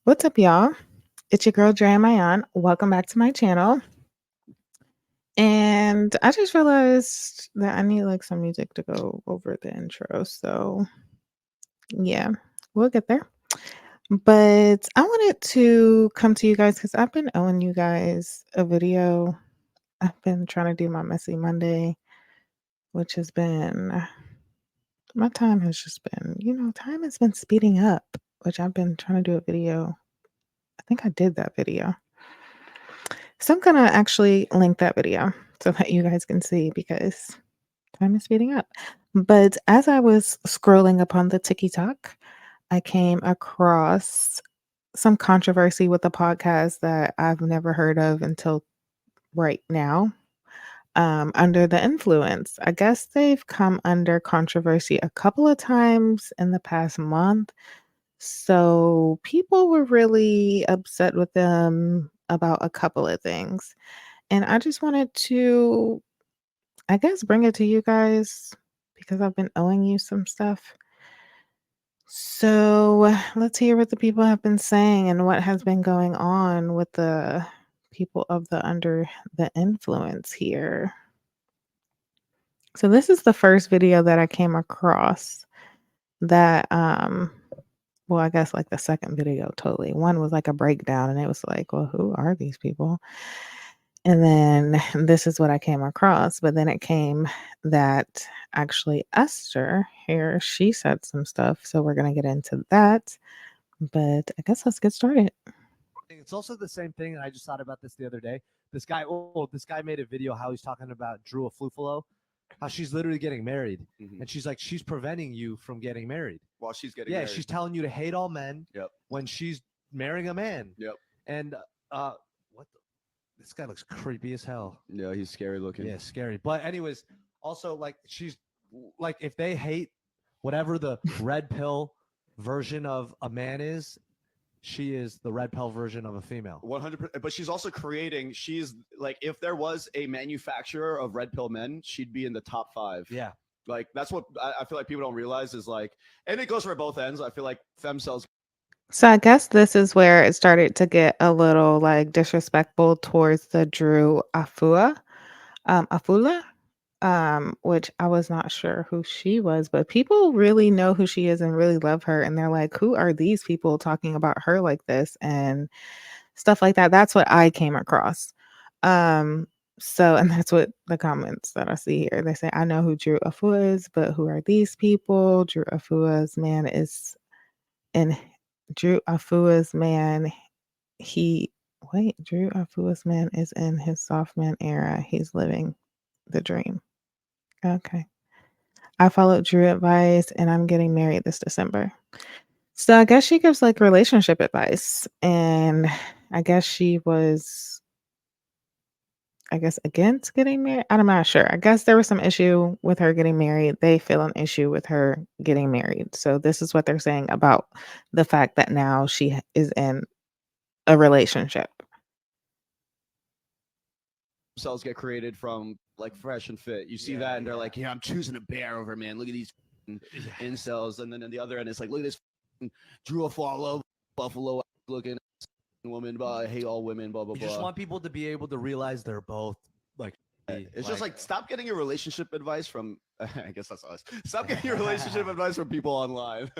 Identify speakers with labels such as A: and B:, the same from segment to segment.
A: What's up, y'all? It's your girl, Drea Mayan. Welcome back to my channel. And I just realized that I need like some music to go over the intro. So, yeah, we'll get there. But I wanted to come to you guys because I've been owing you guys a video. I've been trying to do my Messy Monday, which has been my time has just been, time has been speeding up, which I've been trying to do a video. I think I did that video. So I'm gonna actually link that video so that you guys can see because time is speeding up. But as I was scrolling upon the TikTok, I came across some controversy with a podcast that I've never heard of until right now. Under the influence. I guess they've come under controversy a couple of times in the past month. So people were really upset with them about a couple of things. And I just wanted to, I guess, bring it to you guys because I've been owing you some stuff. So let's hear what the people have been saying and what has been going on with the people of the under the influence here. So this is the first video that I came across that well, I guess like the second video totally. One was like a breakdown and it was like, well, who are these people? And then this is what I came across, but then it came that actually Esther here, she said some stuff. So we're going to get into that. But I guess let's get started.
B: It's also the same thing, and I just thought about this the other day. This guy made a video how he's talking about Drew Aflufalo, how she's literally getting married, and she's like, she's preventing you from getting married.
C: While she's getting
B: Yeah,
C: married.
B: she's telling you to hate all men.
C: Yep.
B: When she's marrying a man.
C: Yep.
B: And what? This guy looks creepy as hell.
C: Yeah, he's scary looking.
B: Yeah, scary. But anyways, also like she's like if they hate whatever the red pill version of a man is, she is the red pill version of a female.
C: 100%. But she's also creating. She's like, if there was a manufacturer of red pill men, she'd be in the top 5.
B: Yeah.
C: Like that's what I feel like people don't realize is like, and it goes for both ends. I feel like femcells.
A: So I guess this is where it started to get a little like disrespectful towards the Drew Afula, which I was not sure who she was, but people really know who she is and really love her. And they're like, who are these people talking about her like this and stuff like that? That's what I came across. So, and that's what the comments that I see here. They say, I know who Drew Afua is, but who are these people? Drew Afua's man is in Drew Afua's man. Drew Afua's man is in his soft man era. He's living the dream. Okay. I followed Drew advice and I'm getting married this December. So I guess she gives like relationship advice. And I guess she was, against getting married. I'm not sure. I guess there was some issue with her getting married. They feel an issue with her getting married. So this is what they're saying about the fact that now she is in a relationship.
C: Cells get created from like fresh and fit. You see that, and they're like, "Yeah, I'm choosing a bear over man. Look at these incels." And then on the other end, it's like, "Look at this Drew Aflalo, buffalo looking woman. But I hate all women." Blah blah
B: You
C: blah.
B: just want people to be able to realize they're both like.
C: It's just like stop getting your relationship advice from. I guess that's us. Stop getting your relationship advice from people online.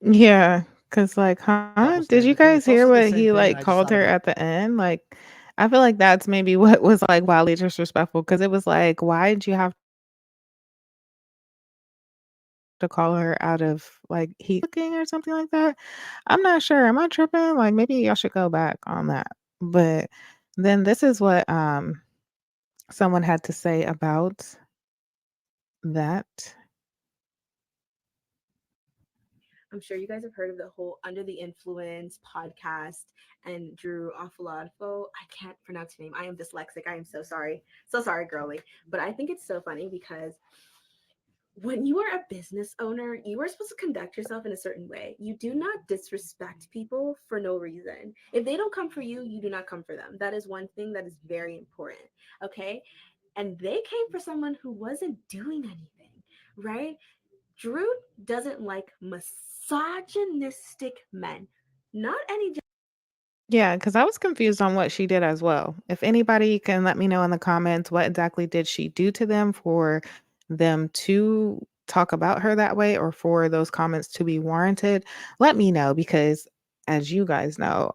A: Yeah, cause like, huh? Did you guys hear what he like called her at the end? Like, I feel like that's maybe what was like wildly disrespectful because it was like, why did you have to call her out of like he cooking or something like that? I'm not sure. Am I tripping? Like maybe y'all should go back on that. But then this is what someone had to say about that.
D: I'm sure you guys have heard of the whole Under the Influence podcast and Drew Afalafo. I can't pronounce your name. I am dyslexic. I am so sorry. So sorry, girly. But I think it's so funny because when you are a business owner, you are supposed to conduct yourself in a certain way. You do not disrespect people for no reason. If they don't come for you, you do not come for them. That is one thing that is very important. Okay. And they came for someone who wasn't doing anything, right? Drew doesn't like misogynistic men. Not any.
A: Yeah, because I was confused on what she did as well. If anybody can let me know in the comments what exactly did she do to them for them to talk about her that way or for those comments to be warranted, let me know because as you guys know,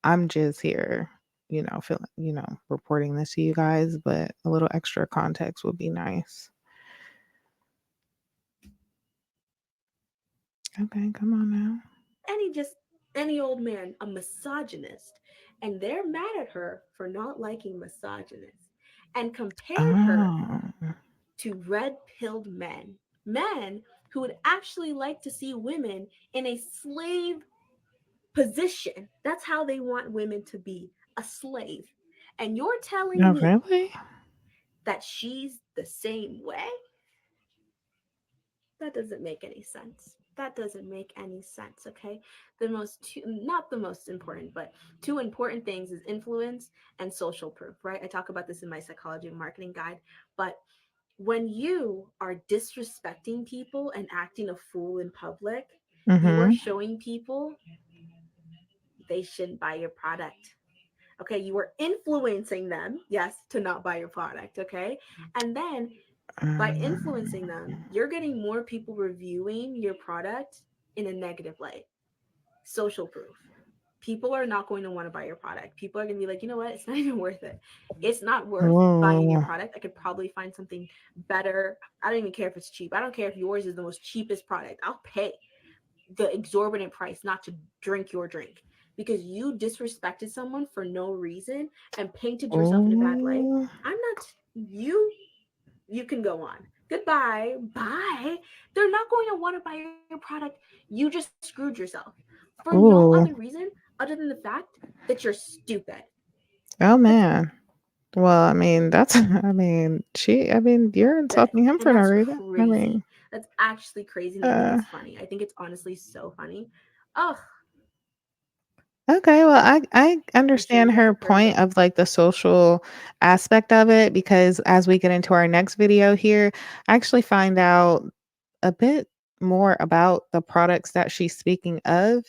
A: I'm just here, reporting this to you guys, but a little extra context would be nice. Okay, come on now.
D: Any old man, a misogynist, and they're mad at her for not liking misogynists and compared her
A: Oh.
D: to red-pilled men who would actually like to see women in a slave position. That's how they want women to be, a slave. And you're telling
A: Oh,
D: me
A: really?
D: that she's the same way? That doesn't make any sense. That doesn't make any sense, okay? Not the most important, but two important things is influence and social proof, right? I talk about this in my psychology and marketing guide, but when you are disrespecting people and acting a fool in public, you are
A: Mm-hmm.
D: showing people they shouldn't buy your product. Okay, you are influencing them, yes, to not buy your product, okay? And then by influencing them, you're getting more people reviewing your product in a negative light. Social proof. People are not going to want to buy your product. People are going to be like, you know what? It's not even worth it. It's not worth buying your
A: Oh.
D: product. I could probably find something better. I don't even care if it's cheap. I don't care if yours is the most cheapest product. I'll pay the exorbitant price not to drink your drink because you disrespected someone for no reason and painted yourself in a bad light.
A: Oh.
D: I'm not you. You can go on. Goodbye. Bye. They're not going to want to buy your product. You just screwed yourself for no other
A: Oh.
D: reason other than the fact that you're stupid.
A: Oh,
D: That's
A: man. Well, I mean, you're
D: stupid.
A: insulting him
D: And
A: for no
D: that's
A: reason. I mean,
D: crazy. That's actually crazy. And I think
A: uh,
D: it's funny. I think it's honestly so funny. Oh,
A: okay. Well, I
D: I'm sure
A: understand
D: you guys
A: her
D: have heard of
A: point
D: it.
A: of like the social aspect of it because as we get into our next video here, I actually find out a bit more about the products that she's speaking of.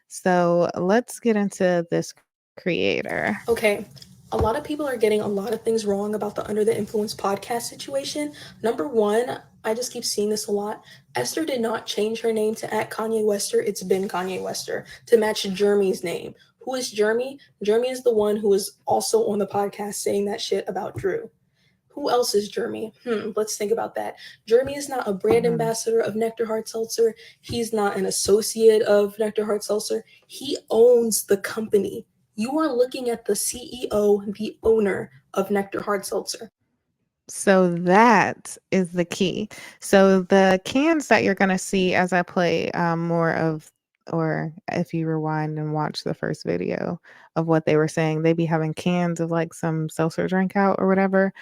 A: So let's get into this creator.
E: Okay, a lot of people are getting a lot of things wrong about the Under the Influence podcast situation. Number one, I just keep seeing this a lot. Esther did not change her name to @Kanye Wester. It's been Kanye Wester to match Jeremy's name. Who is Jeremy? Jeremy is the one who is also on the podcast saying that shit about Drew. Who else is Jeremy? Let's think about that. Jeremy is not a brand ambassador of Nectar Hard Seltzer. He's not an associate of Nectar Hard Seltzer. He owns the company. You are looking at the CEO, the owner of Nectar Hard Seltzer.
A: So that is the key. So the cans that you're going to see as I play more of, or if you rewind and watch the first video of what they were saying, they be having cans of like some seltzer drink out or whatever.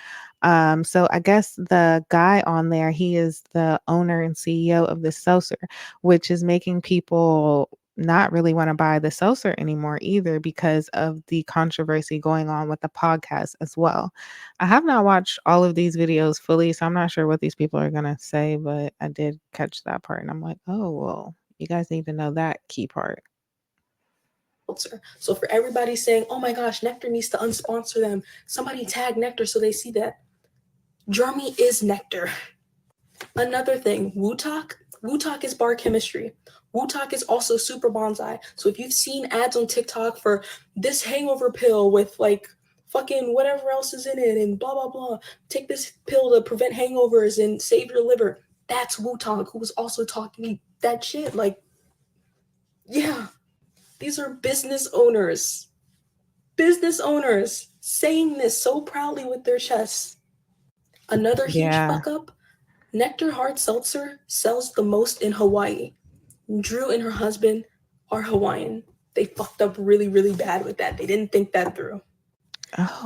A: So I guess the guy on there, he is the owner and CEO of the seltzer, which is making people not really want to buy the seltzer anymore either because of the controversy going on with the podcast as well. I have not watched all of these videos fully, so I'm not sure what these people are going to say, but I did catch that part and I'm like, oh, well, you guys need to know that key part.
E: So for everybody saying, oh my gosh, Nectar needs to unsponsor them, somebody tag Nectar so they see that. Jeremy is Nectar. Another thing, Wu-Tak is bar chemistry. Wu-Tak is also super bonsai. So if you've seen ads on TikTok for this hangover pill with like fucking whatever else is in it and blah blah blah, take this pill to prevent hangovers and save your liver. That's Wu-Tak who was also talking that shit. Like, yeah, these are business owners saying this so proudly with their chests. Another huge
A: Yeah.
E: fuck up. Nectar Hard Seltzer sells the most in Hawaii. Drew and her husband are Hawaiian. They fucked up really, really bad with that. They didn't think that through.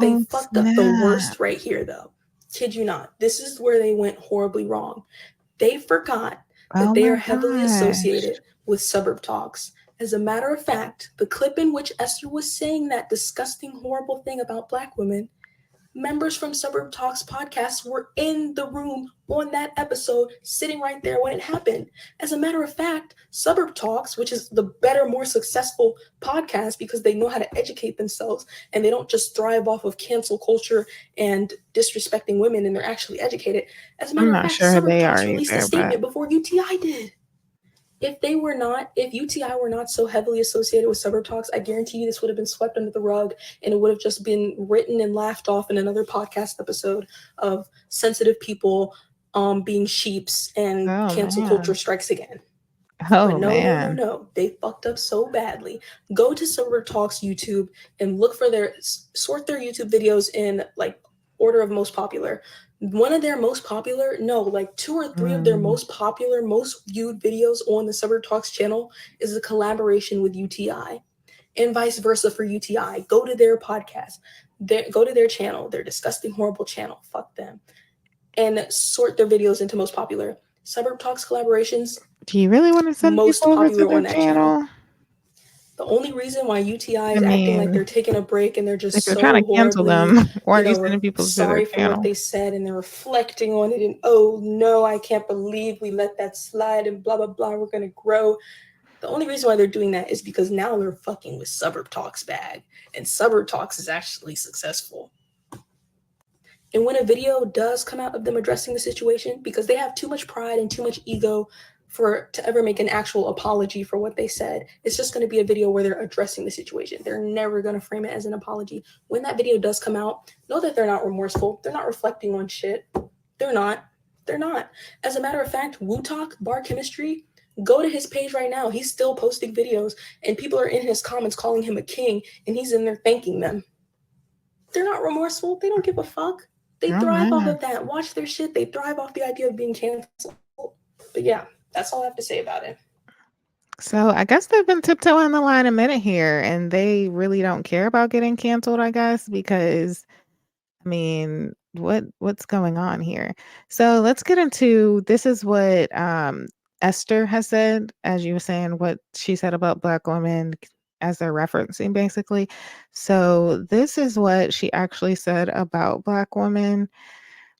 E: They
A: Oh,
E: fucked up the worst
A: snap.
E: right here, though. Kid you not. This is where they went horribly wrong. They forgot that
A: Oh
E: they are
A: my
E: heavily
A: gosh.
E: associated with Suburb Talks. As a matter of fact, the clip in which Esther was saying that disgusting, horrible thing about Black women, Members from Suburb Talks podcast were in the room on that episode, sitting right there when it happened. As a matter of fact, Suburb Talks, which is the better, more successful podcast because they know how to educate themselves and they don't just thrive off of cancel culture and disrespecting women, and they're actually educated. As a matter
A: I'm
E: of
A: not
E: fact,
A: sure
E: Suburb
A: they
E: Talks
A: are
E: released a
A: either,
E: statement
A: but
E: before UTI did. If UTI were not so heavily associated with Suburb Talks, I guarantee you this would have been swept under the rug and it would have just been written and laughed off in another podcast episode of sensitive people being sheeps and
A: oh
E: cancel culture
A: man.
E: strikes again.
A: Oh
E: But
A: man.
E: no. They fucked up so badly. Go to Suburb Talks YouTube and look for sort their YouTube videos in like order of most popular. One of their most popular, no, like 2 or 3 of their most popular, most viewed videos on the Suburb Talks channel is a collaboration with UTI, and vice versa for UTI. Go to their podcast, go to their channel, their disgusting, horrible channel. Fuck them. And sort their videos into most popular. Suburb Talks collaborations,
A: Do you really want to send
E: most
A: people over to
E: popular
A: their
E: on that channel.
A: channel?
E: The only reason why UTI
A: I
E: is acting like
A: mean,
E: they're taking a break and they're just
A: if you're
E: so
A: trying to cancel
E: horribly,
A: them, why aren't you sending
E: we're
A: people to their
E: sorry for what
A: channel?
E: they said and they're reflecting on it and oh no, I can't believe we let that slide and blah blah blah, we're gonna grow. The only reason why they're doing that is because now they're fucking with Suburb Talks bag, and Suburb Talks is actually successful. And when a video does come out of them addressing the situation, because they have too much pride and too much ego to ever make an actual apology for what they said, it's just going to be a video where they're addressing the situation. They're never going to frame it as an apology. When that video does come out, know that they're not remorseful. They're not reflecting on shit. They're not. As a matter of fact, WooTalk, Bar Chemistry, go to his page right now. He's still posting videos, and people are in his comments calling him a king, and he's in there thanking them. They're not remorseful. They don't give a fuck. They thrive off of that. Watch their shit. They thrive off the idea of being canceled. But yeah, that's all I have to say about it.
A: So I guess they've been tiptoeing the line a minute here, and they really don't care about getting canceled, I guess, because I mean, what's going on here? So let's get into this is what Esther has said, as you were saying, what she said about Black women as they're referencing basically. So this is what she actually said about Black women,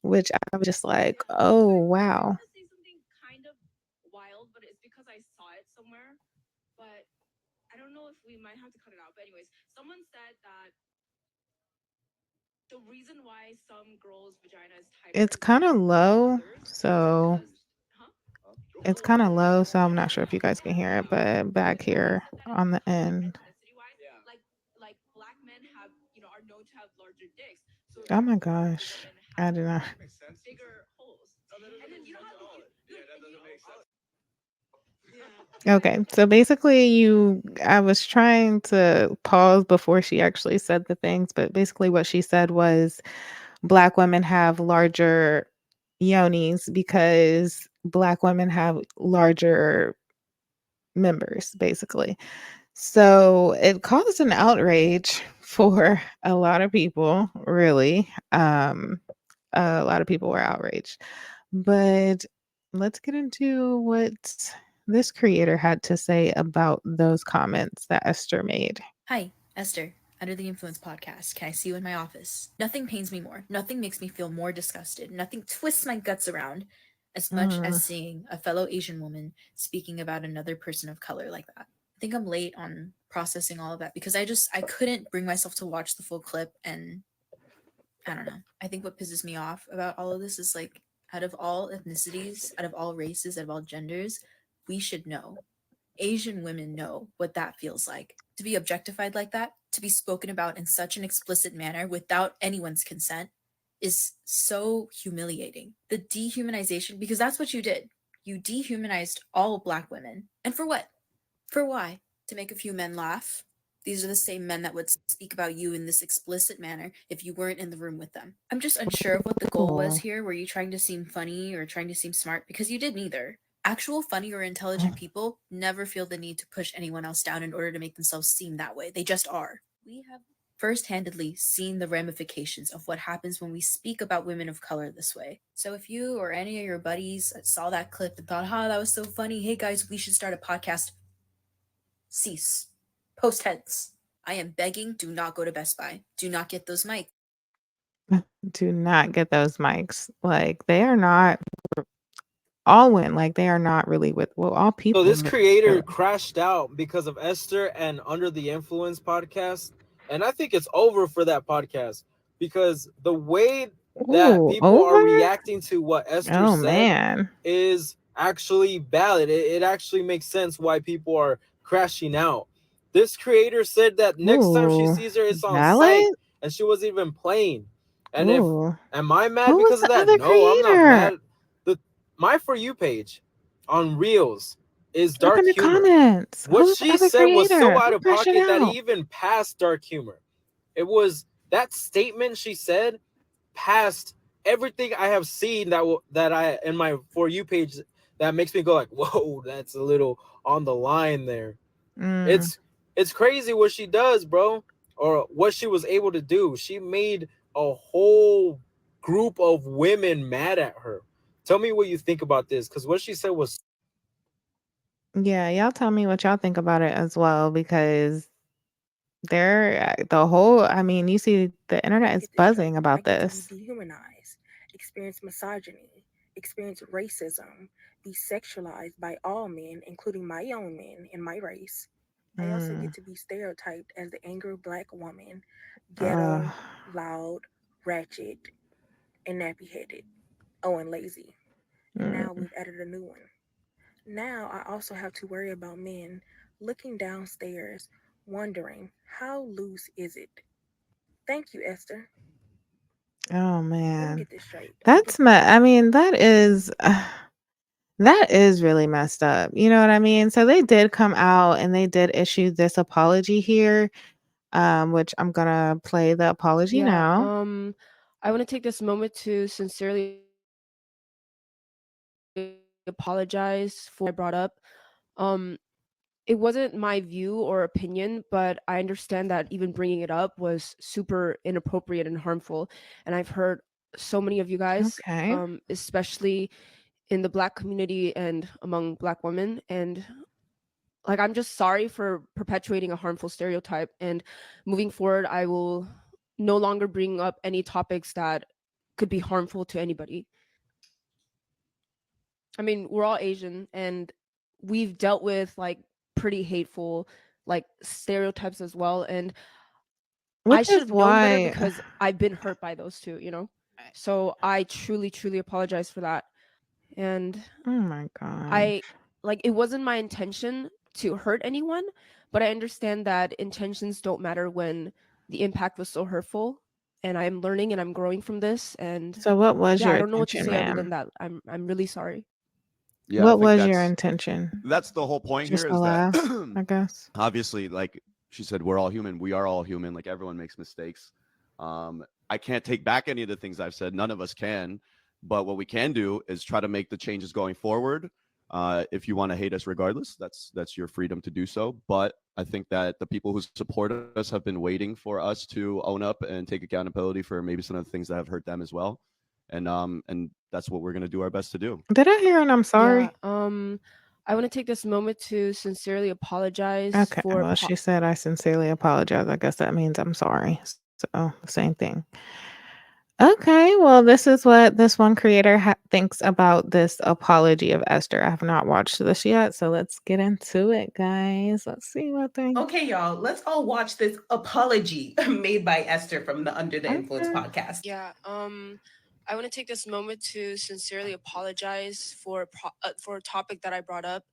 A: which I was just like, oh wow.
F: I want to say something kind of wild, but it's because I saw it somewhere. But I don't know if we might have to cut it out. But anyways, someone said that the reason why some girls' vagina is tighter
A: It's kind of
F: than
A: low,
F: others is
A: so
F: because,
A: it's kind of low, so I'm not sure if you guys can hear it, but back here on the end.
F: ethnicity-wise, like black men have, are known to have larger dicks. So
A: Oh my gosh. I did not.
F: bigger holes. And then you know how
A: Okay, so basically I was trying to pause before she actually said the things, but basically what she said was Black women have larger yonis because Black women have larger members, basically. So it caused an outrage for a lot of people, really. A lot of people were outraged. But let's get into what this creator had to say about those comments that Esther made.
G: Hi, Esther, Under the Influence podcast. Can I see you in my office? Nothing pains me more. Nothing makes me feel more disgusted. Nothing twists my guts around as much as seeing a fellow Asian woman speaking about another person of color like that. I think I'm late on processing all of that because I couldn't bring myself to watch the full clip, and I don't know. I think what pisses me off about all of this is like, out of all ethnicities, out of all races, out of all genders, we should know. Asian women know what that feels like. To be objectified like that, to be spoken about in such an explicit manner without anyone's consent is so humiliating. The dehumanization, because that's what you did. You dehumanized all Black women. And for what? For why? To make a few men laugh? These are the same men that would speak about you in this explicit manner if you weren't in the room with them. I'm just unsure of what the goal was here. Were you trying to seem funny or trying to seem smart? Because you did neither. Actual funny or intelligent people never feel the need to push anyone else down in order to make themselves seem that way. They just are. We have first-handedly seen the ramifications of what happens when we speak about women of color this way. So if you or any of your buddies saw that clip and thought, that was so funny, hey guys, we should start a podcast, cease. Post heads. I am begging, do not go to Best Buy. Do not get those mics.
A: Do not get those mics. Like they are not all women. Like they are not really with all
H: So
A: people.
H: this
A: really,
H: creator
A: really.
H: crashed out because of Esther and Under the Influence podcast, and I think it's over for that podcast because the way that
A: Ooh,
H: people are
A: over?
H: reacting to what Esther
A: Oh
H: said
A: man.
H: is actually valid. It actually makes sense why people are crashing out. This creator said that next time she
A: Ooh.
H: sees her, it's on
A: Valid?
H: site, and she wasn't even playing. And if
A: Ooh.
H: am I mad
A: Who was
H: because of
A: the
H: that?
A: other
H: No, I'm not
A: creator?
H: mad. My For You page on Reels is
A: Look
H: dark
A: in the
H: humor.
A: comments.
H: What
A: Who's the
H: she
A: other
H: said was so
A: creator?
H: out
A: Who
H: of
A: crashed it
H: pocket that
A: out?
H: he even passed dark humor. It was that statement she said past everything I have seen that I in my For You page that makes me go like, whoa, that's a little on the line there.
A: Mm.
H: It's crazy what she does, bro, or what she was able to do. She made a whole group of women mad at her. Tell me what you think about this, because what she said was
A: Yeah, y'all tell me what y'all think about it as well because the whole I mean, you see the internet is
I: Get this
A: buzzing
I: straight. I
A: about
I: get to
A: this.
I: be dehumanized, experience misogyny, experience racism, be sexualized by all men, including my own men in my race. I also
A: Mm.
I: get to be stereotyped as the angry black woman,
A: Ugh.
I: ghetto, loud, ratchet, and nappy headed. Oh, and lazy. And
A: Mm.
I: now we've added a new one. Now I also have to worry about men looking downstairs, wondering how loose is it? Thank you, Esther.
A: Oh
I: Let me
A: man.
I: get this straight. I get
A: I mean, that is really messed up. You know what I mean? So they did come out and they did issue this apology here, which I'm gonna play the apology
J: Yeah,
A: now.
J: I want to take this moment to sincerely apologize for what I brought up. Um, it wasn't my view or opinion, but I understand that even bringing it up was super inappropriate and harmful. And I've heard so many of you guys,
A: Okay.
J: especially in the Black community and among Black women, and like I'm just sorry for perpetuating a harmful stereotype. And moving forward, I will no longer bring up any topics that could be harmful to anybody. I mean, we're all Asian and we've dealt with like pretty hateful like stereotypes as well. And I
A: Which
J: should
A: is
J: have known better
A: why
J: because I've been hurt by those too, you know? So I truly, truly apologize for that. And
A: oh my god.
J: I like it wasn't my intention to hurt anyone, but I understand that intentions don't matter when the impact was so hurtful. And I'm learning and I'm growing from this. And
A: So what was
J: yeah,
A: your
J: I don't know what to
A: intention,
J: say other than
A: ma'am?
J: that. I'm really sorry.
C: Yeah, I
A: What
C: think
A: was your intention?
C: that's the whole point
A: Just
C: here
A: to
C: is that
A: laugh, I guess.
C: obviously, like she said, we're all human. We are all human. Like everyone makes mistakes. I can't take back any of the things I've said. None of us can. But what we can do is try to make the changes going forward. If you want to hate us regardless, that's your freedom to do so. But I think that the people who support us have been waiting for us to own up and take accountability for maybe some of the things that have hurt them as well. And that's what we're gonna do our best to do.
A: Did I hear an I'm sorry?
J: Yeah, I want to take this moment to sincerely apologize
A: Okay.
J: for
A: Well, she said I sincerely apologize. I guess that means I'm sorry. So same thing. Okay, well, this is what this one creator thinks about this apology of Esther. I have not watched this yet, so let's get into it, guys. Let's see what they.
K: Okay, y'all, let's all watch this apology made by Esther from the Under the Influence
A: Okay.
K: podcast.
J: Yeah, I want to take this moment to sincerely apologize for a topic that I brought up.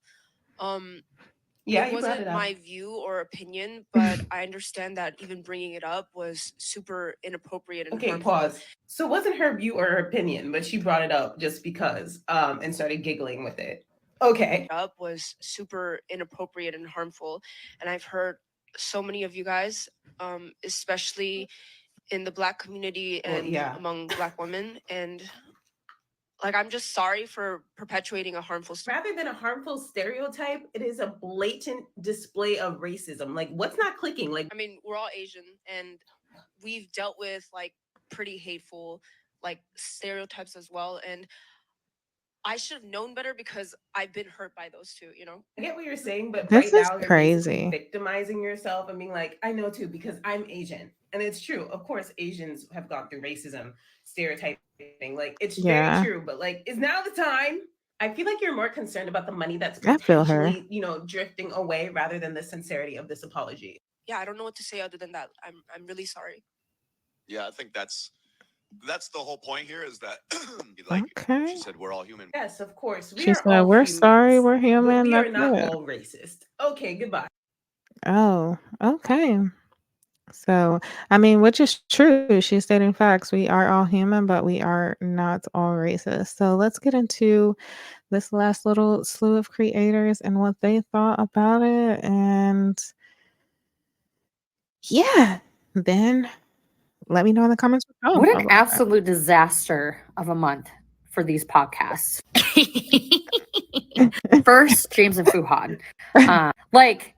K: Yeah,
J: It
K: you brought
J: wasn't
K: it up.
J: my view or opinion, but I understand that even bringing it up was super inappropriate and
K: Okay,
J: harmful.
K: pause. So it wasn't her view or her opinion, but she brought it up just because, and started giggling with it. Okay.
J: Up was super inappropriate and harmful, and I've heard so many of you guys, especially in the Black community
K: Well,
J: and
K: yeah.
J: among Black women, and like I'm just sorry for perpetuating a harmful
K: Rather than a harmful stereotype, it is a blatant display of racism. Like, what's not clicking? Like,
J: I mean, we're all Asian and we've dealt with like pretty hateful like stereotypes as well. And
L: I should have known better because I've been hurt by those two, you know?
K: I get what you're saying, but
A: This
K: right
A: is
K: now you're basically
A: crazy.
K: victimizing yourself and being like, I know too, because I'm Asian. And it's true. Of course, Asians have gone through racism, stereotyping. Like, it's very
A: Yeah,
K: true. But like, is now the time? I feel like you're more concerned about the money that's
A: I feel her.
K: potentially, drifting away rather than the sincerity of this apology.
L: Yeah, I don't know what to say other than that. I'm really sorry.
M: Yeah, I think that's the whole point here is that like
A: Okay.
M: she said, we're all human.
K: Yes, of course. We
A: She
K: are
A: said,
K: all
A: "We're sorry,
K: humans,
A: we're
K: but
A: human."
K: we are
A: That's
K: not
A: it.
K: all racist. Okay, goodbye.
A: Oh, okay. So, I mean, which is true. She's stating facts. We are all human, but we are not all racist. So let's get into this last little slew of creators and what they thought about it. And yeah, then let me know in the comments what y'all
N: What
A: thought
N: an
A: about that.
N: absolute disaster of a month for these podcasts. First, James and Fuhad. Like,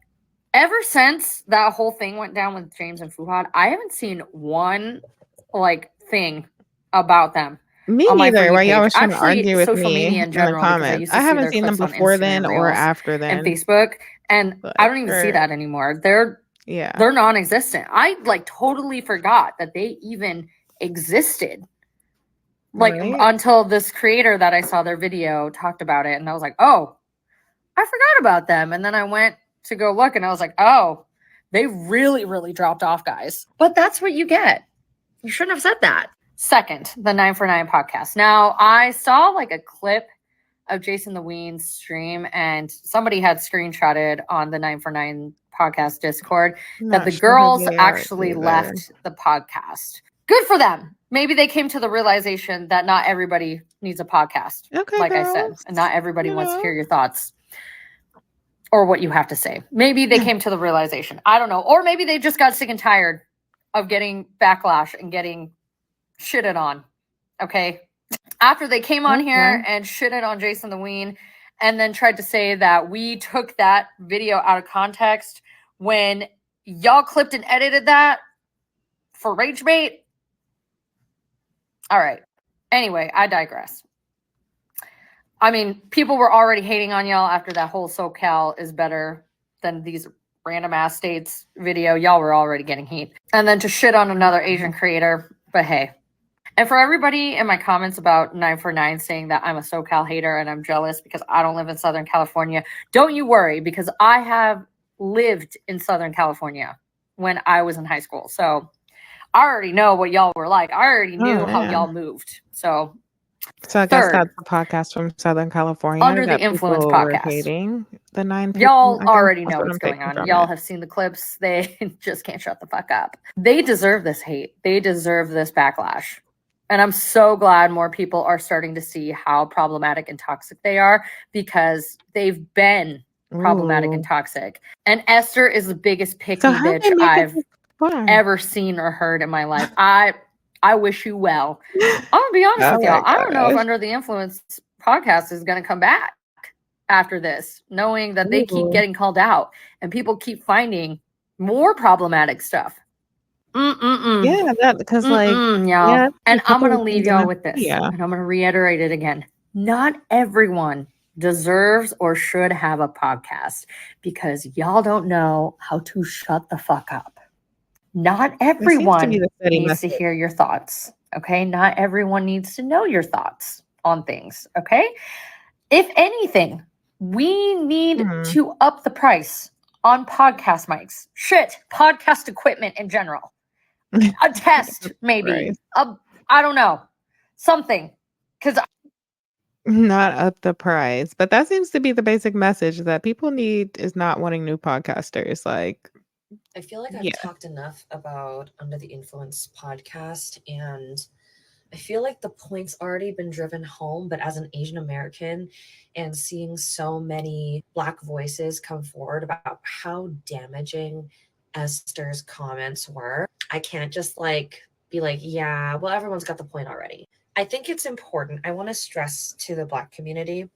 N: ever since that whole thing went down with James and Fuhad, I haven't seen one thing about them
A: Me
N: on my For
A: neither.
N: You
A: While y'all
N: page.
A: was trying to
N: Actually,
A: argue with
N: social
A: me
N: media in
A: in the
N: general, because I
A: comments.
N: used to
A: I
N: see
A: haven't
N: their
A: seen them
N: clips on
A: before
N: Instagram
A: then or
N: Reels
A: after
N: and
A: then.
N: Facebook, and
A: But
N: I don't even see
A: for
N: that anymore. They're
A: yeah.
N: non-existent. I totally forgot that they even existed.
A: Right.
N: Until this creator that I saw their video talked about it, and I was like, oh, I forgot about them. And then I went to go look, and I was like, oh, they really, really dropped off, guys. But that's what you get. You shouldn't have said that. Second, the 9 for 9 podcast. Now, I saw a clip of Jason the Ween's stream, and somebody had screenshotted on the 9 for 9 podcast Discord that
A: Not
N: the
A: sure who
N: girls
A: they are
N: actually
A: either.
N: left the podcast. Good for them. Maybe they came to the realization that not everybody needs a podcast,
A: Okay,
N: like I said,
A: girls.
N: and not everybody
A: You
N: wants to
A: know.
N: hear your thoughts or what you have to say. Maybe they came to the realization. I don't know. Or maybe they just got sick and tired of getting backlash and getting shitted on. Okay. After they came on here and shitted on Jason the Ween and then tried to say that we took that video out of context when y'all clipped and edited that for rage bait. All right. Anyway, I digress. I mean, people were already hating on y'all after that whole SoCal is better than these random ass states video. Y'all were already getting heat. And then to shit on another Asian creator, but hey. And for everybody in my comments about 9 for 9 saying that I'm a SoCal hater and I'm jealous because I don't live in Southern California, don't you worry, because I have lived in Southern California when I was in high school. So I already know what y'all were like. I already knew how
A: man.
N: y'all moved. So
A: I guess
N: third,
A: that's the podcast from Southern California
N: Under the
A: that
N: Influence
A: people were
N: podcast.
A: hating. The 9 people.
N: Y'all
A: I guess
N: already
A: that's
N: know
A: what
N: what's
A: I'm
N: going
A: taking
N: on.
A: from
N: Y'all
A: it.
N: have seen the clips. They just can't shut the fuck up. They deserve this hate. They deserve this backlash. And I'm so glad more people are starting to see how problematic and toxic they are, because they've been problematic and
A: Ooh.
N: toxic. And Esther is the biggest picky
A: So how
N: bitch
A: they make it
N: I've
A: this far?
N: ever seen or heard in my life. I wish you well. I'm gonna be honest
A: Oh
N: with y'all.
A: my
N: I don't know if
A: gosh.
N: Under the Influence podcast is gonna come back after this, knowing that they keep
A: Ooh.
N: getting called out and people keep finding more problematic stuff.
A: Yeah, that because
N: Y'all.
A: yeah,
N: And
A: a
N: I'm
A: couple
N: gonna
A: of
N: leave
A: things in
N: y'all
A: that
N: with this,
A: video.
N: and I'm gonna reiterate it again. Not everyone deserves or should have a podcast, because y'all don't know how to shut the fuck up. Not
A: It seems to be
N: everyone
A: the steady
N: needs to
A: message.
N: hear your thoughts. Okay. Not everyone needs to know your thoughts on things. Okay. If anything, we need
A: Mhm.
N: to up the price on podcast mics. Shit, podcast equipment in general. A test, maybe.
A: Right.
N: I don't know. Something. Because
A: Not up the price, but that seems to be the basic message that people need is not wanting new podcasters. Like,
O: I feel like I've
A: yeah.
O: talked enough about Under the Influence podcast, and I feel like the point's already been driven home. But as an Asian American and seeing so many Black voices come forward about how damaging Esther's comments were, I can't just be like, yeah, well, everyone's got the point already. I think it's important. I want to stress to the Black community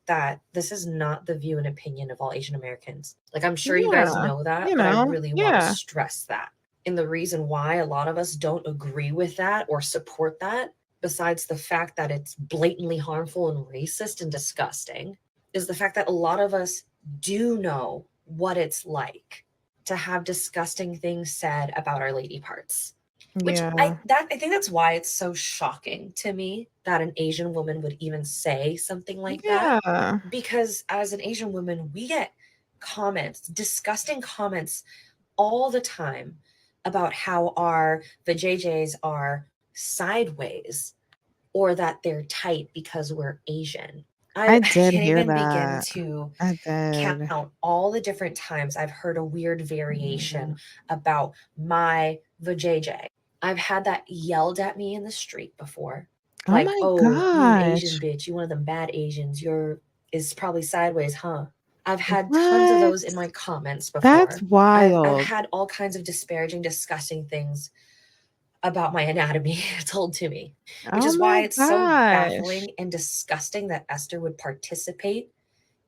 O: that this is not the view and opinion of all Asian Americans. Like, I'm sure you guys
A: Yeah,
O: know that,
A: you
O: but I
A: know,
O: really want to
A: yeah.
O: stress that. And the reason why a lot of us don't agree with that or support that besides the fact that it's blatantly harmful and racist and disgusting, is the fact that a lot of us do know what it's like to have disgusting things said about our lady parts. Which
A: Yeah.
O: I think that's why it's so shocking to me that an Asian woman would even say something like that.
A: Yeah.
O: Because as an Asian woman, we get comments, disgusting comments all the time about how our vajayjays are sideways or that they're tight because we're Asian.
A: I
O: I
A: did
O: can't
A: hear
O: even begin
A: that.
O: to
A: I did.
O: count all the different times I've heard a weird variation about my vajayjay. I've had that yelled at me in the street before.
A: Oh
O: Like,
A: my
O: oh, you Asian
A: gosh.
O: bitch, you one of them bad Asians. You're is probably sideways, huh? I've had tons of those in my comments before.
A: That's
O: I've
A: wild.
O: had all kinds of disparaging, disgusting things about my anatomy told to me, which
A: Oh
O: is why
A: my
O: it's so
A: gosh.
O: baffling and disgusting that Esther would participate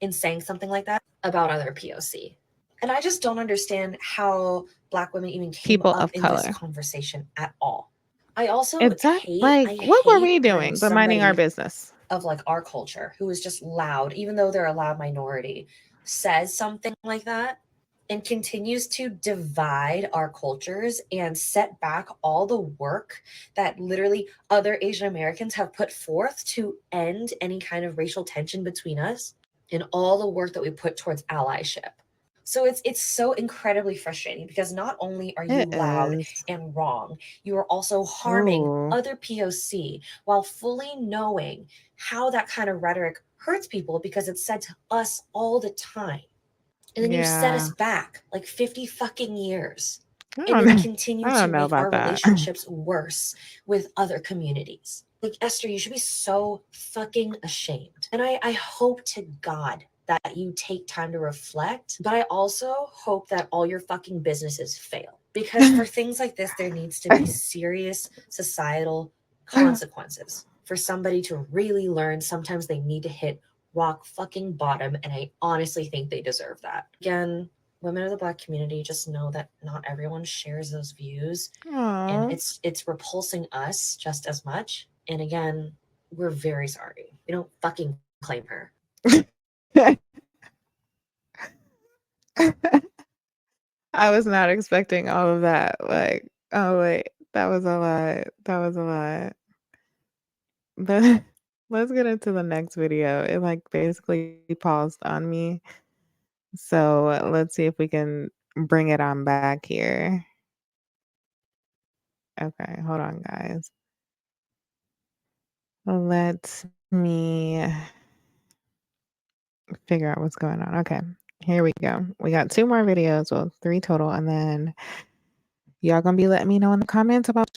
O: in saying something like that about other POC. And I just don't understand how Black women even came
A: People
O: up
A: of
O: in this
A: color.
O: conversation at all. I also
A: Exactly.
O: hate,
A: Like, what were we
O: when
A: doing but minding our
O: somebody
A: business?
O: of like our culture who is just loud, even though they're a loud minority, says something like that and continues to divide our cultures and set back all the work that literally other Asian Americans have put forth to end any kind of racial tension between us and all the work that we put towards allyship. So it's so incredibly frustrating because not only are you
A: It
O: loud
A: is.
O: and wrong, you are also harming
A: Ooh.
O: other POC while fully knowing how that kind of rhetoric hurts people because it's said to us all the time. And then you set us
A: Yeah.
O: back like 50 fucking years.
A: I
O: And
A: don't
O: then
A: know.
O: continue
A: I
O: to
A: don't know
O: make our
A: about that.
O: relationships worse with other communities. Like, Esther, you should be so fucking ashamed. And I hope to God that you take time to reflect, but I also hope that all your fucking businesses fail. Because for things like this, there needs to be serious societal consequences. For somebody to really learn, sometimes they need to hit rock fucking bottom, and I honestly think they deserve that. Again, women of the Black community, just know that not everyone shares those views,
A: Aw.
O: and it's repulsing us just as much. And again, we're very sorry. We don't fucking claim her.
A: I was not expecting all of that. Like, oh wait, that was a lot. That was a lot. But let's get into the next video. It like basically paused on me. So let's see if we can bring it on back here. Okay, hold on, guys. Let me figure out what's going on. Okay, here we go. We got 2 more videos, well, 3 total, and then y'all gonna be letting me know in the comments about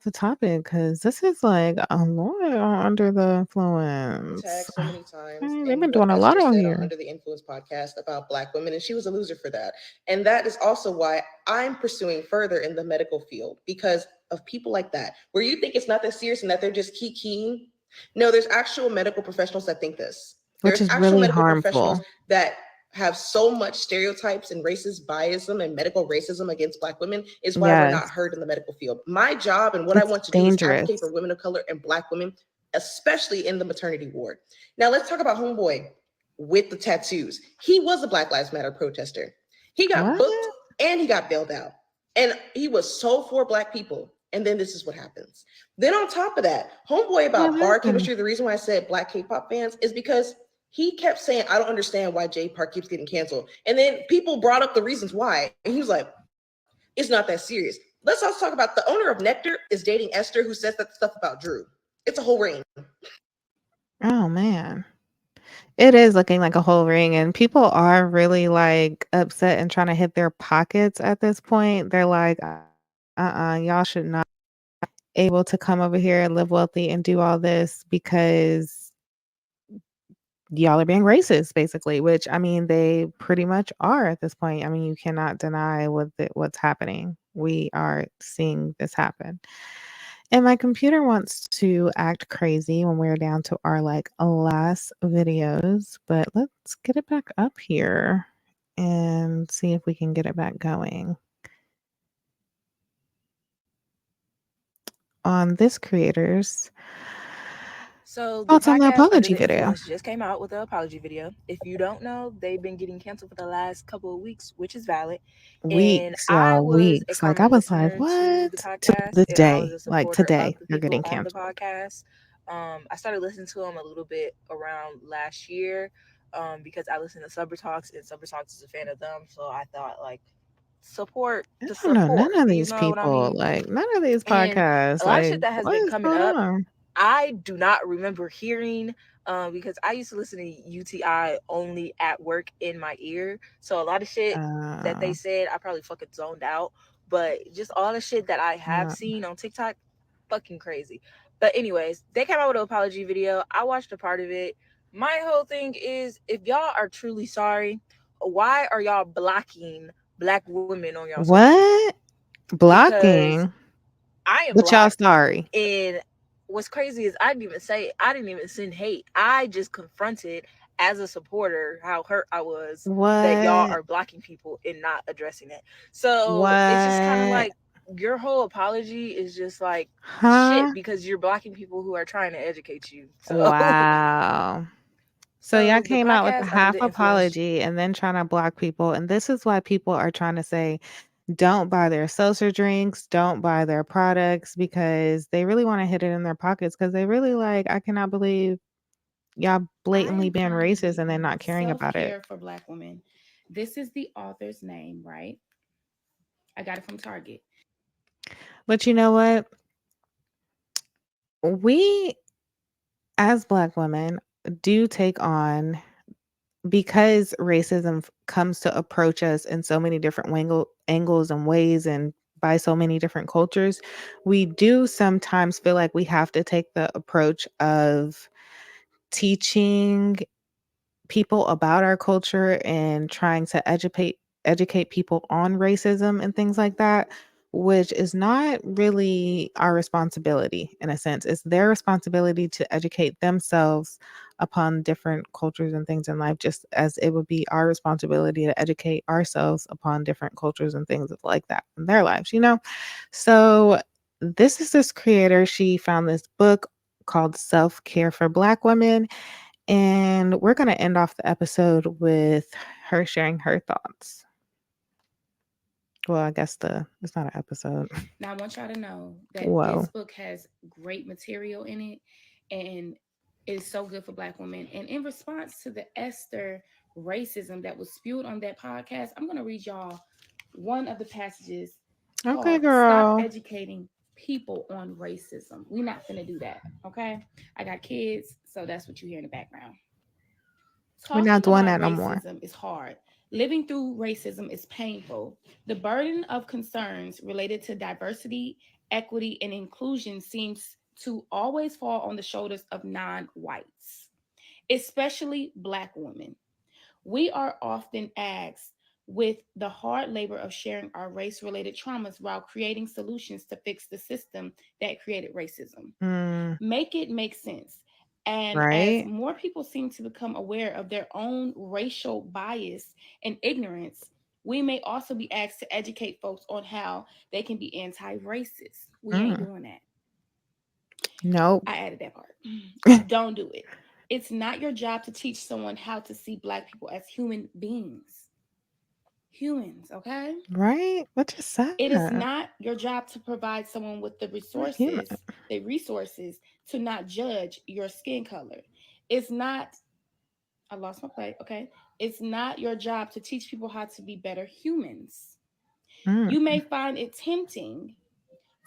A: the topic because this is like a lot under the influence.
P: Tagged so many times
A: They've
P: in
A: been
P: what
A: doing a lot
P: Esther
A: out
P: said on
A: here.
P: Under the Influence podcast about Black women, and she was a loser for that. And that is also why I'm pursuing further in the medical field, because of people like that, where you think it's not that serious and that they're just keying. No, there's actual medical professionals that think this.
A: Which
P: There's
A: is
P: actual
A: really
P: medical professionals
A: harmful.
P: that have so much stereotypes and racist biasm and medical racism against Black women is why we're not
A: Yes.
P: heard in the medical field. My job and what I
A: It's
P: want to do is advocate
A: dangerous.
P: for women of color and Black women, especially in the maternity ward. Now let's talk about homeboy with the tattoos. He was a Black Lives Matter protester. He got
A: What?
P: booked and he got bailed out. And he was so for Black people. And then this is what happens. Then on top of that, homeboy about
A: What
P: bar
A: happened?
P: chemistry, the reason why I said Black K-pop fans is because he kept saying, I don't understand why Jay Park keeps getting canceled. And then people brought up the reasons why. And he was like, it's not that serious. Let's also talk about the owner of Nectar is dating Esther, who says that stuff about Drew. It's a whole ring.
A: Oh man. It is looking like a whole ring, and people are really like upset and trying to hit their pockets at this point. They're like, y'all should not be able to come over here and live wealthy and do all this because y'all are being racist, basically, which I mean, they pretty much are at this point. I mean, you cannot deny what's happening. We are seeing this happen. And my computer wants to act crazy when we're down to our like last videos, but let's get it back up here and see if we can get it back going. on this creator's
I: So the
A: thoughts on the
I: podcast Under
A: apology
I: the
A: video.
I: Influence just came out with the apology video. If you don't know, they've been getting canceled for the last couple of weeks, which is valid. And
A: Weeks,
I: I
A: y'all,
I: was a
A: weeks. Like, I
I: common
A: was like,
I: listener to
A: what?
I: the
A: To
I: podcast,
A: this
I: and I was
A: day,
I: a
A: like
I: supporter of
A: today,
I: the
A: you're getting
I: people on the
A: canceled.
I: podcast. I started listening to them a little bit around last year because I listened to Subber Talks, and Subber Talks is a fan of them. So I thought, like, support
A: I
I: the
A: don't know none
I: support.
A: of
I: You
A: these
I: know what I
A: people,
I: mean?
A: like, none of these
I: And
A: podcasts,
I: a lot of
A: like,
I: shit that has
A: what
I: been
A: is
I: coming
A: going
I: up,
A: on?
I: I do not remember hearing because I used to listen to UTI only at work in my ear. So a lot of shit that they said, I probably fucking zoned out. But just all the shit that I have seen on TikTok, fucking crazy. But anyways, they came out with an apology video. I watched a part of it. My whole thing is, if y'all are truly sorry, why are y'all blocking black women on y'all social media?
A: What?
I: Because
A: Blocking?
I: I am
A: But y'all
I: blocked.
A: sorry.
I: And what's crazy is I didn't even send hate. I just confronted as a supporter how hurt I was that y'all
A: What?
I: are blocking people and not addressing it. So it's just kind of
A: What?
I: like your whole apology is just like
A: Huh?
I: shit because you're blocking people who are trying to educate you. So
A: Wow. So y'all
I: so the
A: came out with a
I: podcast Under
A: half
I: the Influence.
A: apology and then trying to block people. And this is why people are trying to say, don't buy their seltzer drinks, don't buy their products, because they really want to hit it in their pockets. Because they really like, I cannot believe y'all blatantly being racist and then not caring about it.
Q: Self-Care for Black Women. This is the author's name, right? I got it from Target.
A: But you know what? We, as Black women, do take on, because racism comes to approach us in so many different angles and ways and by so many different cultures, we do sometimes feel like we have to take the approach of teaching people about our culture and trying to educate people on racism and things like that, which is not really our responsibility. In a sense, it's their responsibility to educate themselves upon different cultures and things in life, just as it would be our responsibility to educate ourselves upon different cultures and things like that in their lives, you know. So this creator, she found this book called Self-Care for Black Women, and we're going to end off the episode with her sharing her thoughts. Well, I guess it's not an episode.
Q: Now, I want y'all to know that
A: Whoa.
Q: this book has great material in it, and it's so good for Black women. And in response to the Esther racism that was spewed on that podcast, I'm going to read y'all one of the passages
A: Okay,
Q: called
A: girl.
Q: Stop Educating People on Racism. We're not going to do that, okay? I got kids, so that's what you hear in the background.
A: We're not
Q: Talking
A: doing
Q: about
A: that no more.
Q: racism is hard. Living through racism is painful. The burden of concerns related to diversity, equity, and inclusion seems to always fall on the shoulders of non-whites, especially Black women. We are often asked with the hard labor of sharing our race-related traumas while creating solutions to fix the system that created racism. Make it make sense. And as
A: Right?
Q: more people seem to become aware of their own racial bias and ignorance, we may also be asked to educate folks on how they can be anti-racist. We ain't doing that.
A: Nope.
Q: I added that part. Don't do it. It's not your job to teach someone how to see Black people as human beings. Humans, okay?
A: Right? What you said?
Q: It is not your job to provide someone with the resources to not judge your skin color. It's not, I lost my plate, okay? It's not your job to teach people how to be better humans. You may find it tempting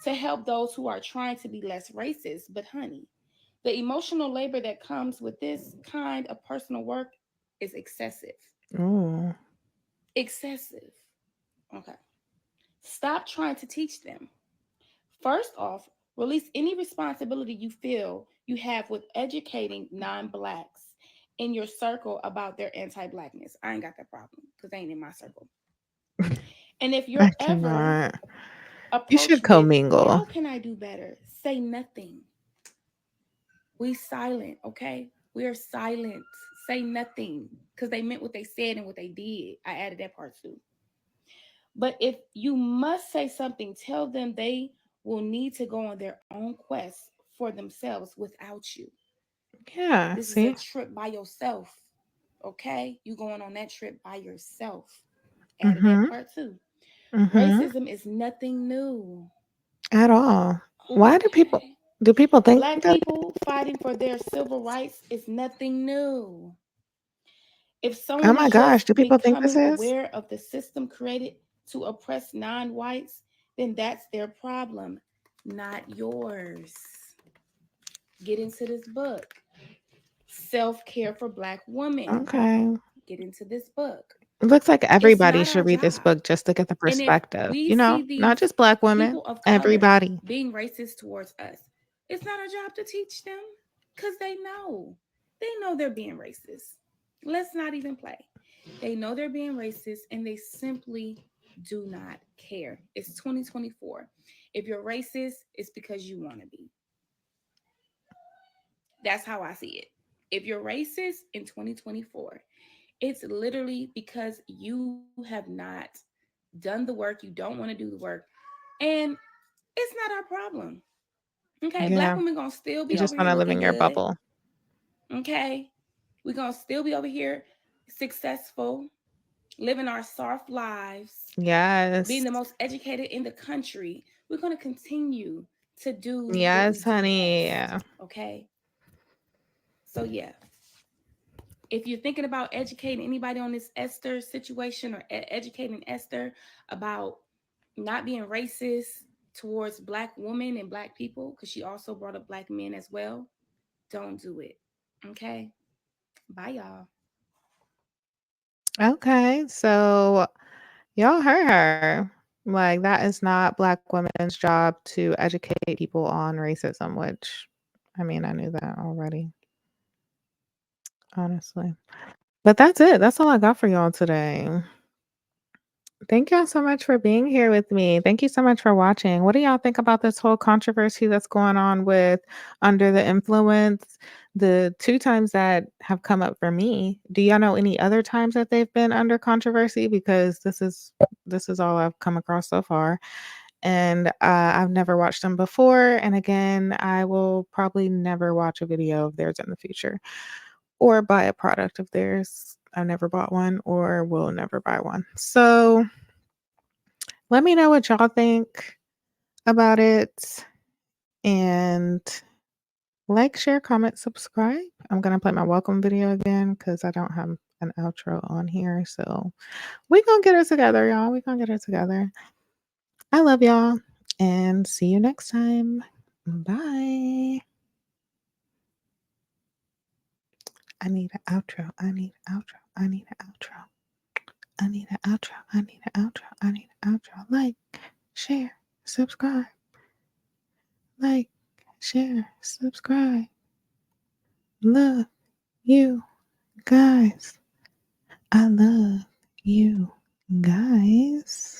Q: to help those who are trying to be less racist, but honey, the emotional labor that comes with this kind of personal work is excessive.
A: Ooh.
Q: Excessive. Okay. Stop trying to teach them. First off, release any responsibility you feel you have with educating non-Blacks in your circle about their anti-Blackness. I ain't got that problem because they ain't in my circle. And if you're
A: I
Q: ever
A: cannot. You
Q: approached
A: should
Q: with,
A: commingle.
Q: how can I do better? Say nothing. We silent, okay? We are silent. Say nothing because they meant what they said and what they did. I added that part too. But if you must say something, tell them they will need to go on their own quest for themselves without you.
A: Yeah,
Q: This is a
A: see?
Q: trip by yourself. Okay? You going on that trip by yourself. Added that
A: Mm-hmm.
Q: part too.
A: Mm-hmm.
Q: Racism is nothing new.
A: At all. Why do people think
Q: Black
A: that?
Q: people fighting for their civil rights is nothing new. If
A: Oh
Q: someone
A: my
Q: is
A: gosh,
Q: just
A: do people think this
Q: becoming
A: is?
Q: aware of the system created to oppress non-whites, then that's their problem, not yours. Get into this book. Self-care for Black women.
A: Okay.
Q: Get into this book.
A: It looks like
Q: It's
A: everybody
Q: not
A: should
Q: our
A: read this
Q: job.
A: book just to get the
Q: And if
A: perspective.
Q: we
A: You know,
Q: see
A: not
Q: these
A: just Black women,
Q: people of color
A: everybody.
Q: being racist towards us, it's not our job to teach them because they know they're being racist. Let's not even play. They know they're being racist and they simply do not care. It's 2024. If you're racist, it's because you want to be. That's how I see it. If you're racist in 2024, it's literally because you have not done the work, you don't want to do the work, and it's not our problem. Okay, Black
A: Yeah.
Q: women gonna still
A: You
Q: be
A: just
Q: over
A: want
Q: here
A: to live in
Q: looking
A: your
Q: good.
A: bubble.
Q: Okay, we're gonna still be over here successful, living our soft lives,
A: Yes.
Q: being the most educated in the country. We're gonna continue to do what we
A: Yes,
Q: do
A: honey.
Q: best. Okay, so yeah. If you're thinking about educating anybody on this Esther situation or educating Esther about not being racist towards Black women and Black people, because she also brought up Black men as well, don't do it. Okay? Bye, y'all.
A: Okay, so y'all heard her. Like, that is not Black women's job to educate people on racism, which, I mean, I knew that already, honestly. But that's it. That's all I got for y'all today. Thank y'all so much for being here with me. Thank you so much for watching. What do y'all think about this whole controversy that's going on with Under the Influence? The 2 times that have come up for me. Do y'all know any other times that they've been under controversy? Because this is all I've come across so far. And I've never watched them before. And again, I will probably never watch a video of theirs in the future or buy a product of theirs. I've never bought one or will never buy one. So let me know what y'all think about it. And like, share, comment, subscribe. I'm going to play my welcome video again because I don't have an outro on here. So we're going to get it together, y'all. We're going to get it together. I love y'all and see you next time. Bye. I need an outro. I need an outro. I need an outro. I need an outro. I need an outro. I need an outro. Like, share, subscribe. Like, share, subscribe. Love you guys. I love you guys.